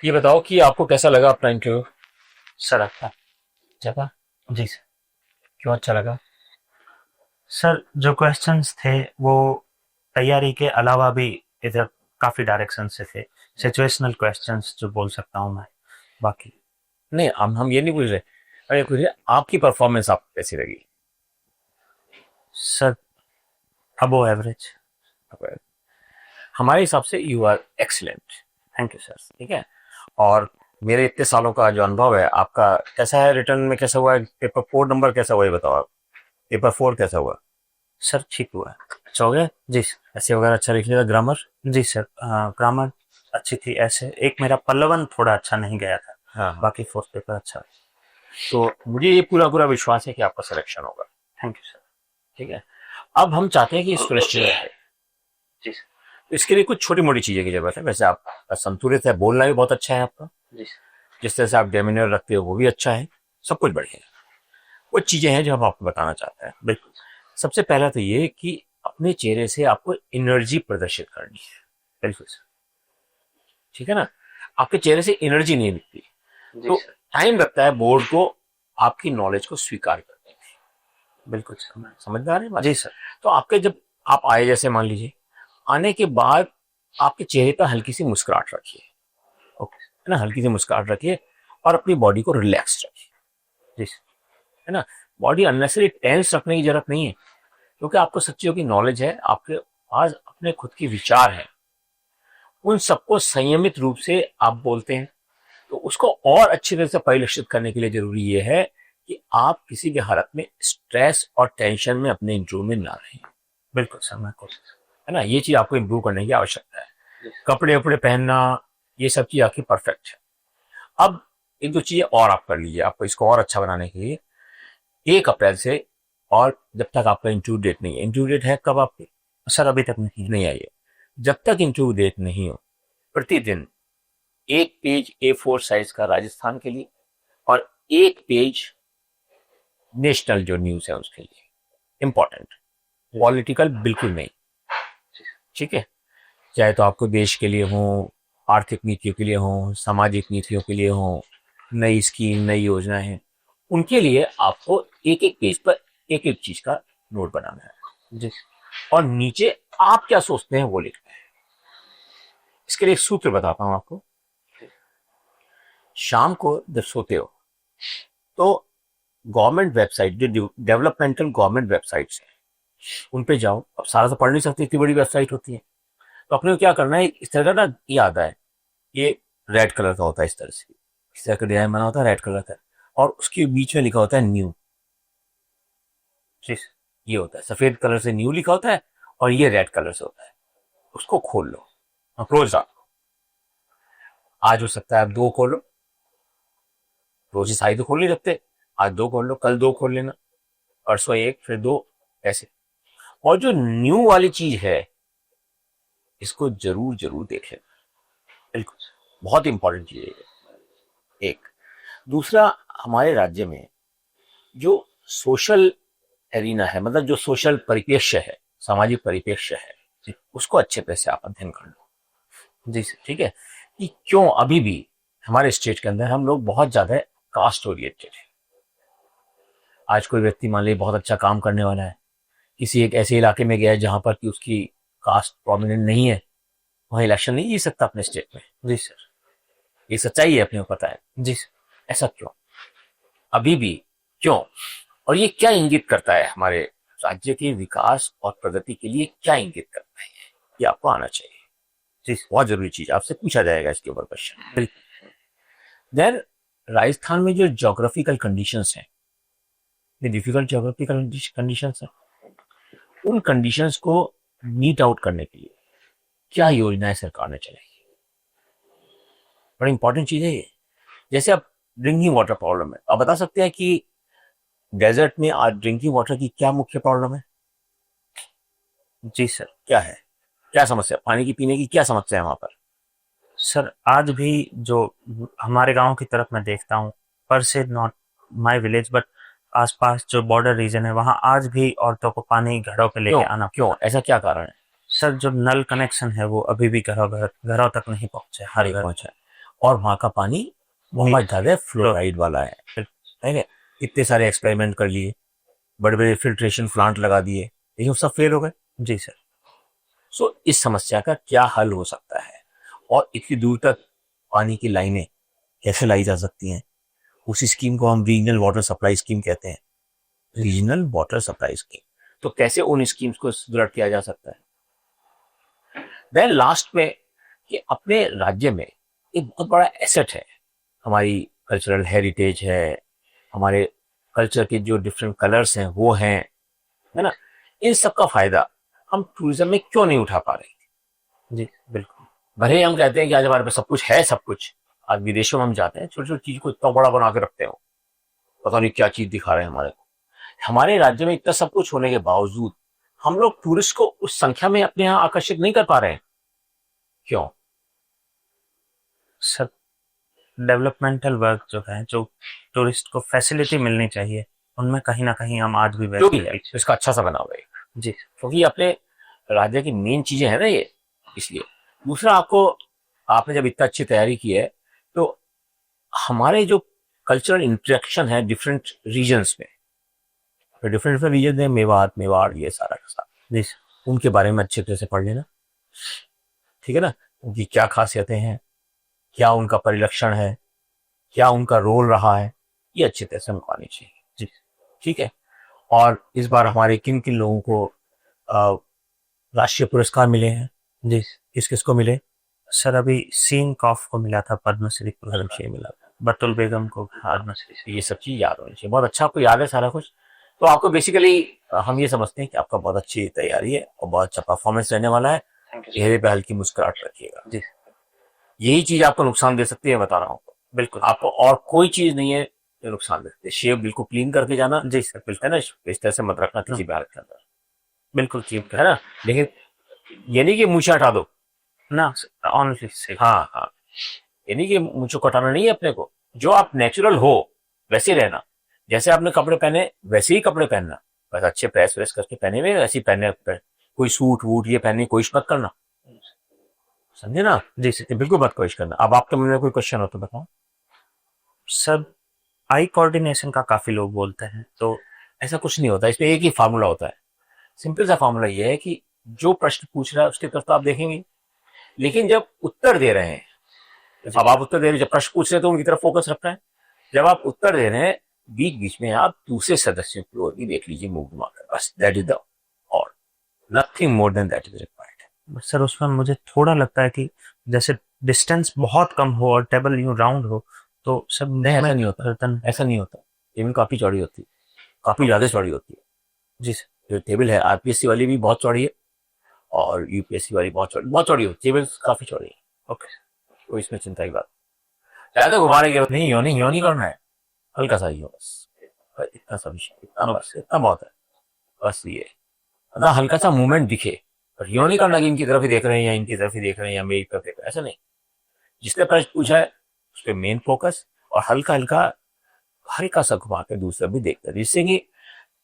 ये बताओ कि आपको कैसा लगा अपना इंटरव्यू। सर अच्छा जगह। जी सर। क्यों अच्छा लगा? सर जो क्वेश्चंस थे वो तैयारी के अलावा भी इधर काफ़ी डायरेक्शन से थे। सिचुएशनल क्वेश्चंस जो बोल सकता हूँ मैं। बाकी नहीं, हम ये नहीं पूछ रहे। अरे पूछ रहे आपकी परफॉर्मेंस आपको कैसी लगी। Sir above average. हमारे हिसाब से you are excellent. Thank you sir. ठीक है। और मेरे इतने सालों का जो अनुभव है आपका कैसा है, रिटर्न में कैसा हुआ है, पेपर 4 नंबर कैसा हुआ ये बताओ आप। पेपर 4 कैसा हुआ। सर ठीक हुआ है। अच्छा हो गया। जी सर। ऐसे वगैरह अच्छा लिख लिया, ग्रामर। जी सर। ग्रामर अच्छी थी। ऐसे एक मेरा पल्लवन थोड़ा अच्छा नहीं गया था। हाँ हाँ। बाकी फोर्थ पेपर अच्छा। तो मुझे ये पूरा पूरा विश्वास है कि आपका सिलेक्शन होगा। Thank you sir. ठीक है। अब हम चाहते हैं कि सुनिश्चित रहे। जी सर। तो इसके लिए कुछ छोटी मोटी चीजें की जरूरत है। वैसे आप संतुलित है, बोलना भी बहुत अच्छा है आपका। जी सर। जिस तरह से आप डेमिनर रखते हो वो भी अच्छा है। सब कुछ बढ़िया है। कुछ चीजें हैं जो हम आपको बताना चाहते हैं। बिल्कुल। सबसे पहला तो ये कि अपने चेहरे से आपको एनर्जी प्रदर्शित करनी है। बिल्कुल सर। ठीक है ना। आपके चेहरे से एनर्जी नहीं दिखती। जी तो सर। टाइम लगता है बोर्ड को आपकी नॉलेज को स्वीकार करने में। बिल्कुल सर। समझदार है बात। जी सर। तो आपके जब आप आए, जैसे मान लीजिए, आने के बाद आपके चेहरे पर हल्की सी मुस्कुराहट रखिए। ओके। है ना, हल्की सी मुस्कुराहट रखिए और अपनी बॉडी को रिलैक्स रखिए। जी सर। है ना। बॉडी अननेसेसरी टेंस रखने की जरूरत नहीं है, क्योंकि आपको सच्चियों की नॉलेज है, आपके पास अपने खुद की विचार है। उन सबको संयमित रूप से आप बोलते हैं। तो उसको और अच्छी तरह से परिलक्षित करने के लिए जरूरी ये है कि आप किसी भी हालत में स्ट्रेस और टेंशन में अपने इंटरव्यू में ना रहें। बिल्कुल सर मैं कोशिश। है ना, ये चीज आपको इंप्रूव करने की आवश्यकता है। जी कपड़े वपड़े पहनना, ये सब चीज आपकी परफेक्ट है। अब एक दो चीजें और आप कर लीजिए, आपको इसको और अच्छा बनाने के लिए। 1 अप्रैल से, और जब तक आपका इंटरव्यू डेट नहीं है, इंटरव्यू डेट है कब आपकी। सर अभी तक नहीं। नहीं आई है। जब तक इंटरव्यू डेट नहीं हो, प्रतिदिन 1 पेज A4 साइज का राजस्थान के लिए और 1 पेज नेशनल जो न्यूज है उसके लिए, इंपॉर्टेंट, पॉलिटिकल बिल्कुल नहीं। ठीक है। चाहे तो आपको देश के लिए हो, आर्थिक नीतियों के लिए हो, सामाजिक नीतियों के लिए हो, नई स्कीम नई योजनाएं हैं, उनके लिए आपको एक एक पेज पर एक एक चीज का नोट बनाना है। जी। और नीचे आप क्या सोचते हैं वो लिखना है। इसके लिए एक सूत्र बताता हूं आपको। शाम को जब सोते हो तो गवर्नमेंट वेबसाइट, जो डेवलपमेंटल गवर्नमेंट वेबसाइट्स हैं, उन पे जाओ। अब सारा तो पढ़ नहीं सकते, इतनी बड़ी वेबसाइट होती है। तो अपने को क्या करना है, इस तरह का ना ये आता है, ये रेड कलर का होता है, इस तरह से इस तरह का डिजाइन बना होता है, रेड कलर का। और उसके बीच में लिखा होता है न्यू। जी। ये होता है सफेद कलर से न्यू लिखा होता है, और ये रेड कलर से होता है। उसको खोल लो, रोज रात को। आज हो सकता है आप 2 खोलो, रोज ही साई तो खोल नहीं सकते। आज 2 खोल लो, कल 2 खोल लेना, परसों 1, फिर 2, ऐसे। और जो न्यू वाली चीज है, इसको जरूर जरूर देख लेना। बिल्कुल। बहुत इंपॉर्टेंट चीज है ये। एक दूसरा, हमारे राज्य में जो सोशल एरिना है, मतलब जो सोशल परिपेक्ष्य है, सामाजिक परिपेक्ष्य है, उसको अच्छे तरह से आप अध्ययन कर लो। जी सर। ठीक है। कि क्यों अभी भी हमारे स्टेट के अंदर हम लोग बहुत ज्यादा कास्ट ओरिएंटेड है। आज कोई व्यक्ति मान लीजिए बहुत अच्छा काम करने वाला है, किसी एक ऐसे इलाके में गया है जहां पर कि उसकी कास्ट प्रोमिनेंट नहीं है, वहां इलेक्शन नहीं जीत सकता अपने स्टेट में। जी सर। ये सच्चाई है, अपने को पता है। जी सर। ऐसा क्यों, अभी भी क्यों। और ये क्या इंगित करता है, हमारे राज्य के विकास और प्रगति के लिए क्या इंगित करता है, ये आपको आना चाहिए। जी सर। बहुत जरूरी चीज, आपसे पूछा जाएगा इसके ऊपर क्वेश्चन। बिल्कुल। देन राजस्थान में जो जोग्राफिकल कंडीशंस हैं, ये डिफिकल्ट जोग्राफिकल कंडीशंस हैं, उन कंडीशंस को मीट आउट करने के लिए क्या योजनाएं सरकार ने चलाई, बड़ी इंपॉर्टेंट चीज है ये। जैसे अब ड्रिंकिंग वाटर प्रॉब्लम है, आप बता सकते हैं कि डेजर्ट में आज ड्रिंकिंग वाटर की क्या मुख्य प्रॉब्लम है। जी सर। क्या है, क्या समस्या, पानी की पीने की क्या समस्या है वहां पर। सर आज भी जो हमारे गांव की तरफ मैं देखता हूँ, पर से नॉट माय विलेज बट आसपास जो बॉर्डर रीजन है वहाँ आज भी औरतों को पानी घड़ों पे लेके क्यों आना क्यों, पड़ता है। ऐसा क्या कारण है। सर जो नल कनेक्शन है वो अभी भी घरों तक नहीं पहुंचे हर नहीं घर। पहुंचा है। और वहाँ का पानी बहुत ज़्यादा फ्लोराइड वाला है, ठीक है। इतने सारे एक्सपेरिमेंट कर लिए, बड़े बड़े फिल्ट्रेशन प्लांट लगा दिए, लेकिन वो सब फेल हो गए। जी सर। सो इस समस्या का क्या हल हो सकता है, और इतनी दूर तक पानी की लाइनें कैसे लाई जा सकती हैं? उसी स्कीम को हम रीजनल वाटर सप्लाई स्कीम कहते हैं, रीजनल वाटर सप्लाई स्कीम। तो कैसे उन स्कीम्स को सुदृढ़ किया जा सकता है? देन लास्ट में, कि अपने राज्य में एक बहुत बड़ा एसेट है, हमारी कल्चरल हेरिटेज है, हमारे कल्चर के जो डिफरेंट कलर्स हैं वो हैं, है ना। इन सब का फायदा हम टूरिज्म में क्यों नहीं उठा पा रहे? जी बिल्कुल। भले ही हम कहते हैं कि आज हमारे पास सब कुछ है, सब कुछ। आज विदेशों में हम जाते हैं, छोटी छोटी चीज को इतना बड़ा बना के रखते हो, पता नहीं क्या चीज दिखा रहे हैं हमारे को। हमारे राज्य में इतना सब कुछ होने के बावजूद हम लोग टूरिस्ट को उस संख्या में अपने यहाँ आकर्षित नहीं कर पा रहे हैं, क्यों? सर डेवलपमेंटल वर्क जो है, जो टूरिस्ट को फैसिलिटी मिलनी चाहिए, उनमें कहीं ना कहीं हम आज भी जो वैसे भी है पीछे। इसका अच्छा सा बना हुआ है, जी क्योंकि ये अपने राज्य की मेन चीजें हैं ना ये, इसलिए। दूसरा, आपने जब इतना अच्छी तैयारी की है, तो हमारे जो कल्चरल इंटरेक्शन है डिफरेंट रीजन्स में, डिफरेंट डिफरेंट रीजन है, मेवाड़ ये सारा का सारा, जी उनके बारे में अच्छे तरह से पढ़ लेना, ठीक है ना। उनकी क्या खासियतें हैं, क्या उनका परिलक्षण है, क्या उनका रोल रहा है, ये अच्छी तरह से हमको आनी चाहिए। जी ठीक है। और इस बार हमारे किन किन लोगों को राष्ट्रीय पुरस्कार मिले हैं? जी किस किस को मिले? सर अभी सीन कॉफ को मिला था पद्मश्री पुरस्कार, धर्मशय मिला। बतुल बेगम को हाँ, पद्मश्री। ये सब चीज याद होनी चाहिए। बहुत अच्छा, आपको याद है सारा कुछ। तो आपको बेसिकली हम ये समझते हैं कि आपका बहुत अच्छी तैयारी है और बहुत अच्छा परफॉर्मेंस रहने वाला है। चेहरे पे हल्की मुस्कुराहट रखिएगा। जी यही चीज आपको नुकसान दे सकती है, बता रहा हूँ बिल्कुल। आपको, और कोई चीज नहीं है जो नुकसान दे सकती है। शेव बिल्कुल क्लीन करके जाना, जी सर बिल्कुल। है ना, इस तरह से मत रखना किसी भी हालत के अंदर, बिल्कुल ठीक है ना। लेकिन ये नहीं कि मूछे हटा दो ना, ऑनेस्टली से। हाँ हाँ, ये नहीं कि मुझको कटाना नहीं है अपने को। जो आप नेचुरल हो वैसे रहना, जैसे आपने कपड़े पहने वैसे ही कपड़े पहनना, बस अच्छे प्रेस व्रेस करके पहने हुए वैसे ही पहने। कोई सूट वूट ये पहनने की कोशिश मत करना, समझे ना। जी सर बिल्कुल मत कोशिश करना। अब आपके मन में कोई क्वेश्चन हो तो बताओ। सर आई कोऑर्डिनेशन का काफी लोग बोलते हैं, तो ऐसा कुछ नहीं होता, इसमें एक ही फार्मूला होता है। सिंपल सा फार्मूला ये है कि जो प्रश्न पूछ रहा है उसकी तरफ तो आप देखेंगे, लेकिन जब उत्तर दे रहे हैं, अब आप उत्तर दे रहे हैं, जब प्रश्न पूछ रहे हैं तो उनकी तरफ फोकस रखना है। जब आप उत्तर दे रहे हैं, बीच बीच में आप दूसरे सदस्यों की ओर भी देख लीजिए, मुंह घुमाकर, बस दैट इज द और nothing more than that is required. Sir उसमें मुझे थोड़ा लगता है कि जैसे डिस्टेंस बहुत कम हो और टेबल यूं राउंड हो, तो सब नहीं, ऐसा नहीं होता, बर्तन। ऐसा नहीं होता। टेबल काफी चौड़ी होती है, काफी ज्यादा चौड़ी होती है। जी सर जो टेबल है आरपीएससी वाली भी बहुत चौड़ी है, और यूपीएससी वाली बहुत चौड़ी होती है। टेबल काफी चौड़ी है। ओके। कोई इसमें चिंता की बात ज्यादा घुमाने की जरूरत नहीं, यो नहीं करना है, हल्का सा यो बस, इतना सा विषय, इतना बस, इतना बहुत है, बस ये ना, हल्का सा मूवमेंट दिखे, पर यो नहीं करना कि इनकी तरफ ही देख रहे हैं या इनकी तरफ ही देख रहे हैं या मेरी तरफ देख रहे हैं, ऐसा नहीं। जिसने प्रश्न पूछा है उस पर मेन फोकस, और हल्का हल्का हल्का सा घुमा के दूसरा भी देखता है, जिससे कि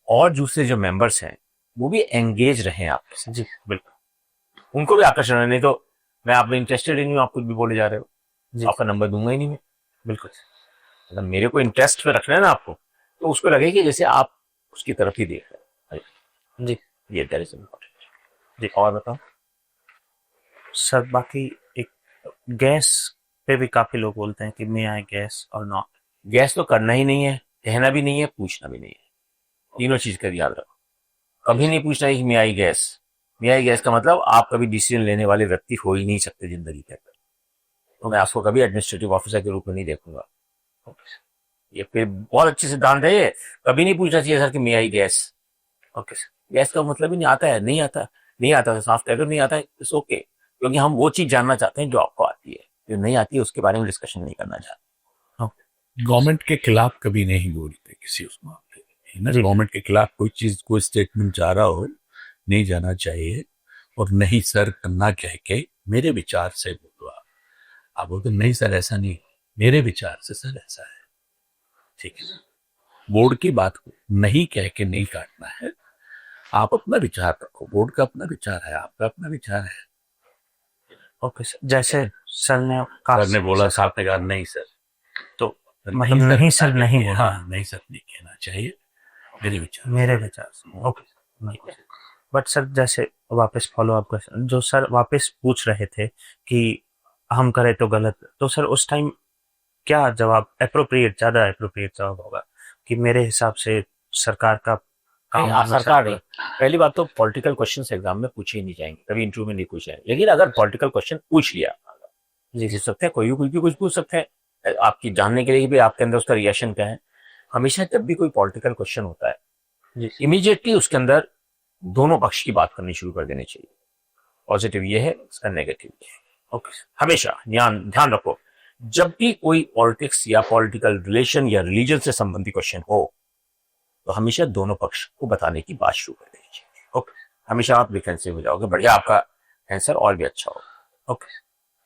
और दूसरे जो मेंबर्स हैं वो भी एंगेज रहे आपके साथ। जी बिल्कुल। उनको भी आकर्षण है, नहीं तो मैं आप में इंटरेस्टेड ही नहीं हूँ, आप कुछ भी बोले जा रहे हो, जी आपका नंबर दूंगा ही नहीं मैं। बिल्कुल। मतलब मेरे को इंटरेस्ट पे रखना है ना आपको, तो उसको लगे कि जैसे आप उसकी तरफ ही देख रहे हैं। जी ये दैट इज इम्पोर्टेंट। जी और बताओ। सर बाकी एक गैस पे भी काफी लोग बोलते हैं कि मे आई गैस और नॉट। गैस तो करना ही नहीं है, कहना भी नहीं है, पूछना भी नहीं है, तीनों चीज का याद रखो। कभी नहीं पूछना है कि may I gas. May I gas का मतलब आप कभी डिसीजन लेने वाले व्यक्ति हो ही नहीं सकते जिंदगी के अंदर, तो मैं आपको कभी एडमिनिस्ट्रेटिव ऑफिसर के रूप में नहीं देखूंगा। ये फिर बहुत अच्छे सिद्धांत है ये, कभी नहीं पूछना चाहिए सर कि may I guess. Okay sir, guess का मतलब ही नहीं आता है, नहीं आता, नहीं आता तो साफ कह दो नहीं आता है, इट्स ओके, क्योंकि हम वो चीज जानना चाहते हैं जो आपको आती है, जो नहीं आती है उसके बारे में डिस्कशन नहीं करना चाहते। गवर्नमेंट के खिलाफ कभी नहीं बोलते किसी उस मामले में, है ना। गवर्नमेंट के खिलाफ कोई चीज, कोई स्टेटमेंट जा रहा हो, नहीं जाना चाहिए, और नहीं सर करना कह के मेरे विचार से बोलो। आप बोलते नहीं सर ऐसा नहीं, मेरे विचार से सर ऐसा है, ठीक है ना। बोर्ड की बात को नहीं कह के नहीं काटना है, आप अपना विचार रखो, बोर्ड का अपना विचार है, आपका अपना विचार है, ओके सर, जैसे सर ने सर ने बोला, साहब ने कहा नहीं सर, तो सर, मतलब नहीं सर नहीं बोला। हाँ नहीं सर नहीं कहना चाहिए मेरे विचार। मेरे विचार से ओके। बट सर जैसे वापस फॉलो अप क्वेश्चन, जो सर वापस पूछ रहे थे कि हम करें तो गलत, तो सर उस टाइम क्या जवाब ज़्यादा अप्रोप्रिएट जवाब होगा कि मेरे हिसाब से सरकार का काम नहीं, होना सरकार चाहिए। नहीं। पहली बात तो पॉलिटिकल क्वेश्चन एग्जाम में पूछे ही नहीं जाएंगे, कभी इंटरव्यू में नहीं पूछे जाएंगे। लेकिन अगर पॉलिटिकल क्वेश्चन पूछ लिया, जी पूछ सकते हैं, कोई भी कुछ भी कुछ पूछ सकते हैं, आपकी जानने के लिए भी आपके अंदर उसका रिएक्शन क्या है। हमेशा जब भी कोई पॉलिटिकल क्वेश्चन होता है, इमीडिएटली उसके अंदर दोनों पक्ष की बात करनी शुरू कर देनी चाहिए। पॉजिटिव ये है, इसका नेगेटिव ये है। ओके, हमेशा ध्यान रखो, जब भी कोई पॉलिटिक्स या पॉलिटिकल रिलेशन या रिलीजन से संबंधी क्वेश्चन हो, तो हमेशा दोनों पक्ष को बताने की बात शुरू कर देनी चाहिए। ओके, हमेशा आप डिफेंसिव हो जाओगे, बढ़िया आपका आंसर और भी अच्छा होगा। ओके,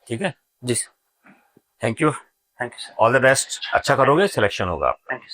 ठीक है जी, thank you thank you sir. All the best, अच्छा करोगे, सिलेक्शन होगा आपका। Thank you.